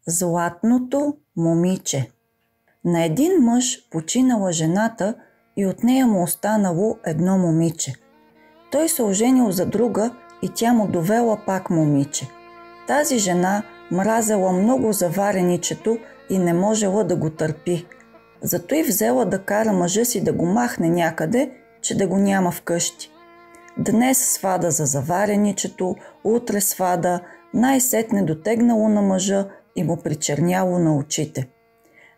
Златното момиче. На един мъж починала жената и от нея му останало едно момиче. Той се оженил за друга и тя му довела пак момиче. Тази жена мразела много завареничето и не можела да го търпи. Зато и взела да кара мъжа си да го махне някъде, че да го няма вкъщи. Днес свада за завареничето, утре свада, най-сетне дотегнало на мъжа и му причерняло на очите.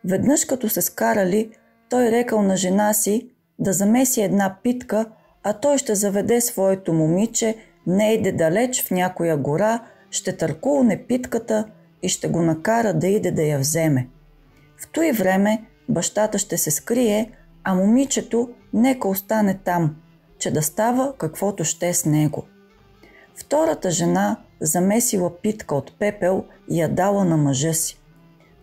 Веднъж като се скарали, той рекал на жена си да замеси една питка, а той ще заведе своето момиче, не иде далеч в някоя гора, ще търкулне питката и ще го накара да иде да я вземе. В той време бащата ще се скрие, а момичето нека остане там, че да става каквото ще с него. Втората жена замесила питка от пепел и я дала на мъжа си.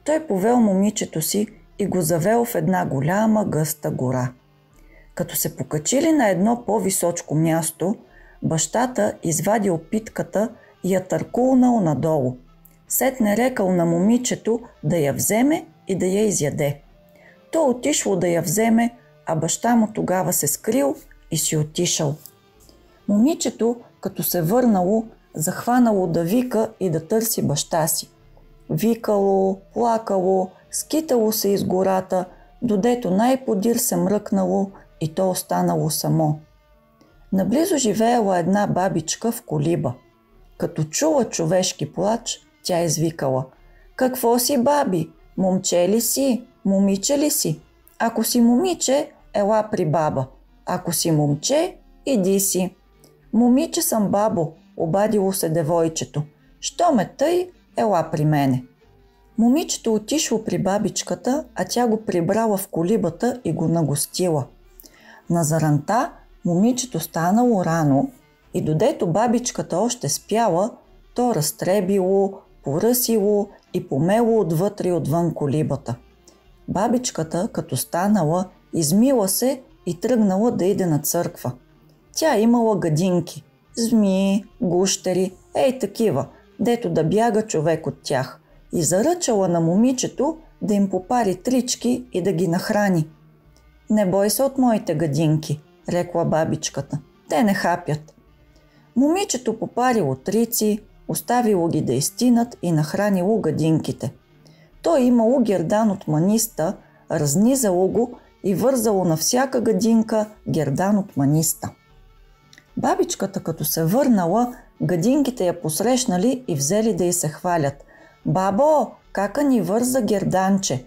Той повел момичето си и го завел в една голяма гъста гора. Като се покачили на едно по-височко място, бащата извадил питката и я търкулнал надолу. Сетне рекал на момичето да я вземе и да я изяде. То отишло да я вземе, а баща му тогава се скрил и си отишъл. Момичето, като се върнало, захванало да вика и да търси баща си. Викало, плакало, скитало се из гората, додето най-подир се мръкнало и то останало само. Наблизо живеела една бабичка в колиба. Като чула човешки плач, тя извикала: „Какво си, баби? Момче ли си? Момиче ли си? Ако си момиче, ела при баба. Ако си момче, иди си.“ „Момиче съм, бабо“, обадило се девойчето. „Що ме тъй, ела при мене.“ Момичето отишло при бабичката, а тя го прибрала в колибата и го нагостила. На заранта момичето станало рано и додето бабичката още спяла, то разтребило, поръсило и помело отвътре и отвън колибата. Бабичката, като станала, измила се и тръгнала да иде на църква. Тя имала гадинки, змии, гущери, ей такива, дето да бяга човек от тях, и заръчала на момичето да им попари трички и да ги нахрани. „Не бой се от моите гадинки“, рекла бабичката, „те не хапят.“ Момичето попарило трици, оставило ги да изтинат и нахранило гадинките. То имало гердан от маниста, разнизало го и вързало на всяка гадинка гердан от маниста. Бабичката, като се върнала, гадинките я посрещнали и взели да й се хвалят. „Бабо, кака ни върза герданче!“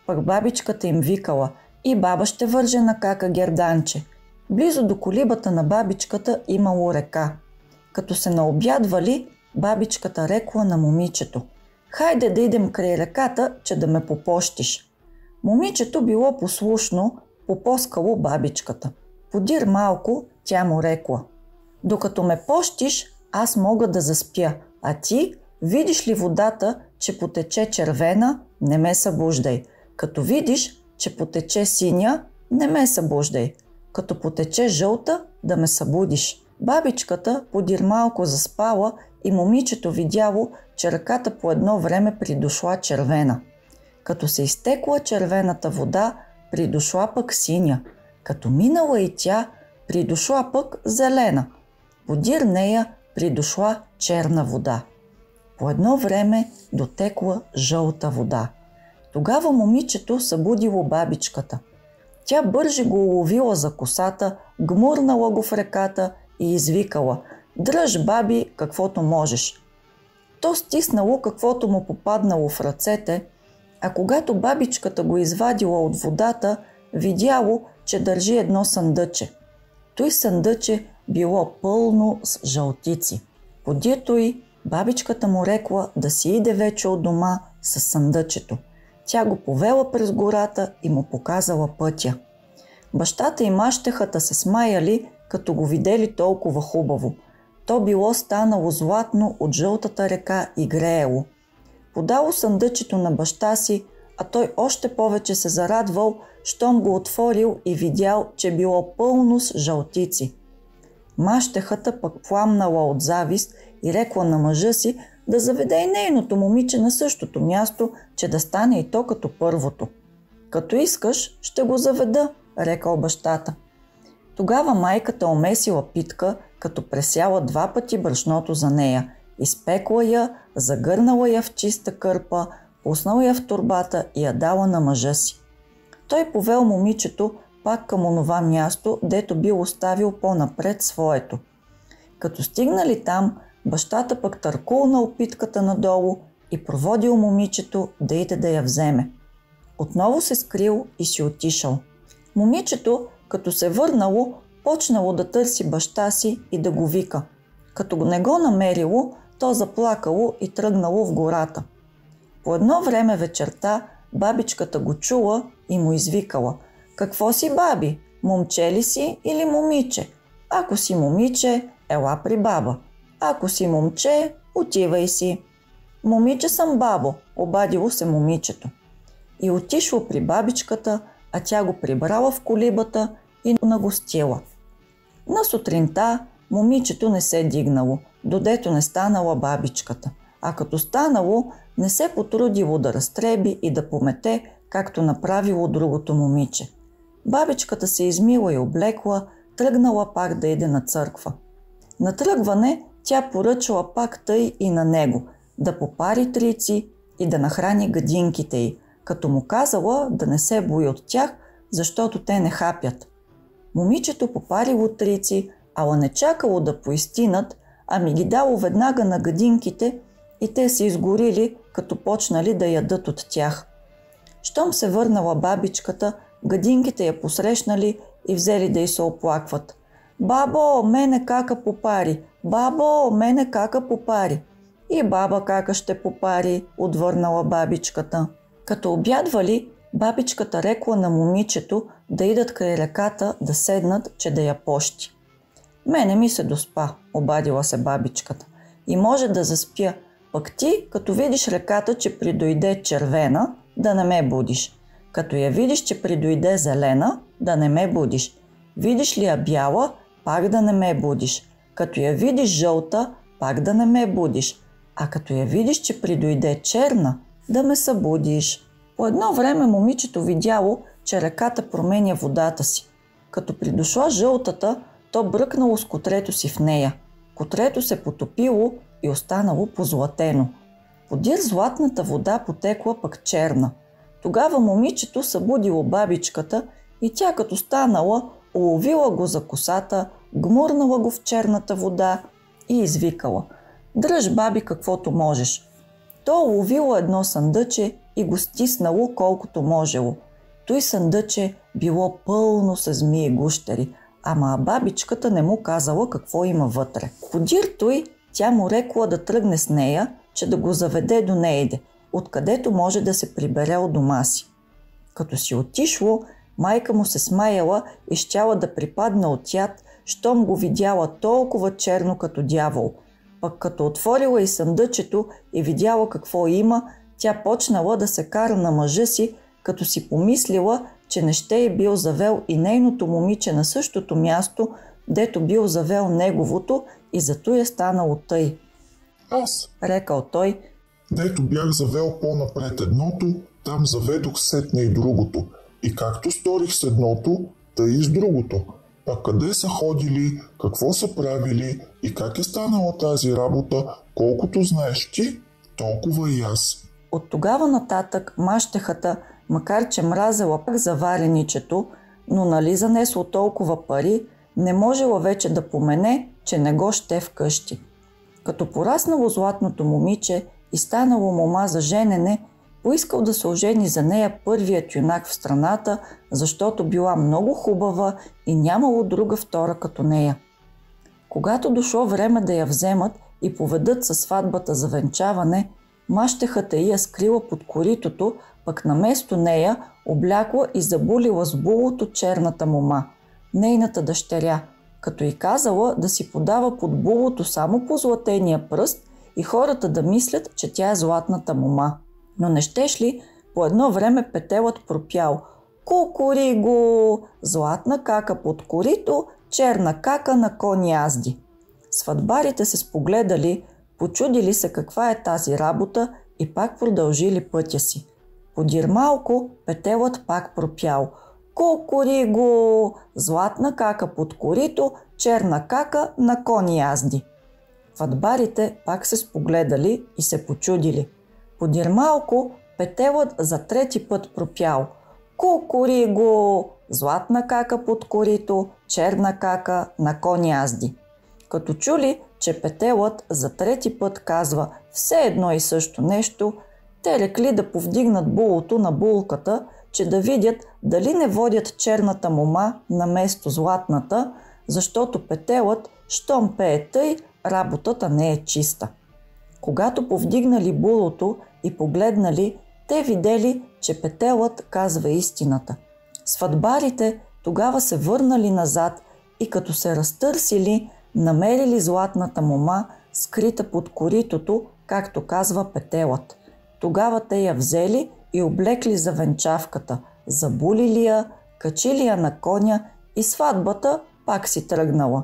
Пък бабичката им викала: „И баба ще върже на кака герданче.“ Близо до колибата на бабичката имало река. Като се наобядвали, бабичката рекла на момичето: „Хайде да идем край реката, че да ме попощиш.“ Момичето било послушно, попоскало бабичката. Подир малко, тя му рекла: „Докато ме пощиш, аз мога да заспя, а ти, видиш ли водата, че потече червена, не ме събуждай. Като видиш, че потече синя, не ме събуждай. Като потече жълта, да ме събудиш.“ Бабичката подир малко заспала и момичето видяло, че ръката по едно време придошла червена. Като се изтекла червената вода, придошла пък синя. Като минала и тя, придошла пък зелена. Подир нея придошла черна вода. По едно време дотекла жълта вода. Тогава момичето събудило бабичката. Тя бърже го уловила за косата, гмурнала го в реката и извикала: „Дръж, баби, каквото можеш.“ То стиснало каквото му попаднало в ръцете, а когато бабичката го извадила от водата, видяло, че държи едно съндъче. Той съндъче било пълно с жълтици. Подир й бабичката му рекла да си иде вече от дома с съндъчето. Тя го повела през гората и му показала пътя. Бащата и мащехата се смаяли, като го видели толкова хубаво. То било станало златно от жълтата река и греело. Подало съндъчето на баща си, а той още повече се зарадвал, щом го отворил и видял, че било пълно с жълтици. Мащехата пък пламнала от завист и рекла на мъжа си да заведе и нейното момиче на същото място, че да стане и то като първото. Като искаш, ще го заведа, рекал бащата. Тогава майката омесила питка, като пресяла 2 пъти брашното за нея, изпекла я, загърнала я в чиста кърпа, пуснала я в торбата и я дала на мъжа си. Той повел момичето пак към онова място, дето бил оставил по-напред своето. Като стигнали там, бащата пък търкулнал питката надолу и проводил момичето да иде да я вземе. Отново се скрил и си отишъл. Момичето, като се върнало, почнало да търси баща си и да го вика. Като не го намерило, то заплакало и тръгнало в гората. По едно време вечерта бабичката го чула и му извикала: „Какво си, баби? Момче ли си или момиче? Ако си момиче, ела при баба. Ако си момче, отивай си.“ „Момиче съм, бабо“, обадило се момичето. И отишло при бабичката, а тя го прибрала в колибата и нагостила. На сутринта момичето не се дигнало, додето не станала бабичката, а като станало, не се потрудило да разтреби и да помете, както направило другото момиче. Бабичката се измила и облекла, тръгнала пак да иде на църква. На тръгване тя поръчала пак тъй и на него, да попари трици и да нахрани гадинките й, като му казала да не се бои от тях, защото те не хапят. Момичето попарило трици, ала не чакало да поистинат, ами ги дало веднага на гадинките и те се изгорили, като почнали да ядат от тях. Щом се върнала бабичката, гадинките я посрещнали и взели да й се оплакват. „Бабо, мене кака попари! Бабо, мене кака попари!“ „И баба кака ще попари“, отвърнала бабичката. Като обядвали, бабичката рекла на момичето да идат край реката да седнат, че да я пощи. „Мене ми се доспа“, обадила се бабичката. „И може да заспя, пък ти, като видиш реката, че придойде червена, да не ме будиш. Като я видиш, че придойде зелена, да не ме будиш. Видиш ли я бяла, пак да не ме будиш. Като я видиш жълта, пак да не ме будиш. А като я видиш, че придойде черна, да ме събудиш.“ По едно време момичето видяло, че реката променя водата си. Като придошла жълтата, то бръкнало с котрето си в нея. Котрето се потопило и останало позлатено. Подир златната вода потекла пък черна. Тогава момичето събудило бабичката и тя като станала, уловила го за косата, гмурнала го в черната вода и извикала: „Дръж, баби, каквото можеш.“ То уловило едно съндъче и го стиснало колкото можело. Той съндъче било пълно с змии гущери, ама бабичката не му казала какво има вътре. Подир той, тя му рекла да тръгне с нея, че да го заведе до нейде, откъдето може да се прибере от дома си. Като си отишло, майка му се смаяла и щяла да припадна от яд, щом го видяла толкова черно като дявол. Пък като отворила и съндъчето и видяла какво има, тя почнала да се кара на мъжа си, като си помислила, че не ще й бил завел и нейното момиче на същото място, дето бил завел неговото, и зато е станало тъй. „Аз“, рекал той, „дето бях завел по-напред едното, там заведох сетне и другото. И както сторих с едното, тъй и с другото. Пак къде са ходили, какво са правили и как е станала тази работа, колкото знаеш ти, толкова и аз.“ От тогава нататък мащехата, макар че мразела пак за вареничето, но нали занесло толкова пари, не можела вече да помене, че не го ще вкъщи. Като пораснало златното момиче и станало мома за женене, поискал да се ожени за нея първият юнак в страната, защото била много хубава и нямало друга втора като нея. Когато дошло време да я вземат и поведат със сватбата за венчаване, мащехата й я скрила под коритото, пък наместо нея облякла и забулила с булото черната мома, нейната дъщеря, като й казала да си подава под булото само по златения пръст и хората да мислят, че тя е златната мома. Но не щеш ли, по едно време петелът пропял: „Кукуриго, златна кака под корито, черна кака на кон язди.“ Сватбарите се спогледали, Почудили се каква е тази работа и пак продължили пътя си. Подир малко петелът пак пропял: Кукуриго, златна кака под корито, черна кака на кони язди. Ватбарите пак се спогледали и се почудили. Подир малко петелът за трети път пропял: Кукуриго, златна кака под корито, черна кака на кони язди. Като чули, че петелът за трети път казва все едно и също нещо, те рекли да повдигнат булото на булката, че да видят дали не водят черната мома на место златната, защото петелът, щом пее тъй, работата не е чиста. Когато повдигнали булото и погледнали, те видели, че петелът казва истината. Сватбарите тогава се върнали назад и като се разтърсили, намерили златната мома, скрита под коритото, както казва петелът. Тогава те я взели и облекли за венчавката, забулили я, качили я на коня и сватбата пак си тръгнала.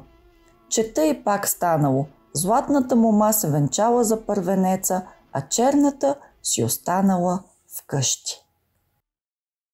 Че тъй пак станало. Златната мома се венчала за първенеца, а черната си останала вкъщи.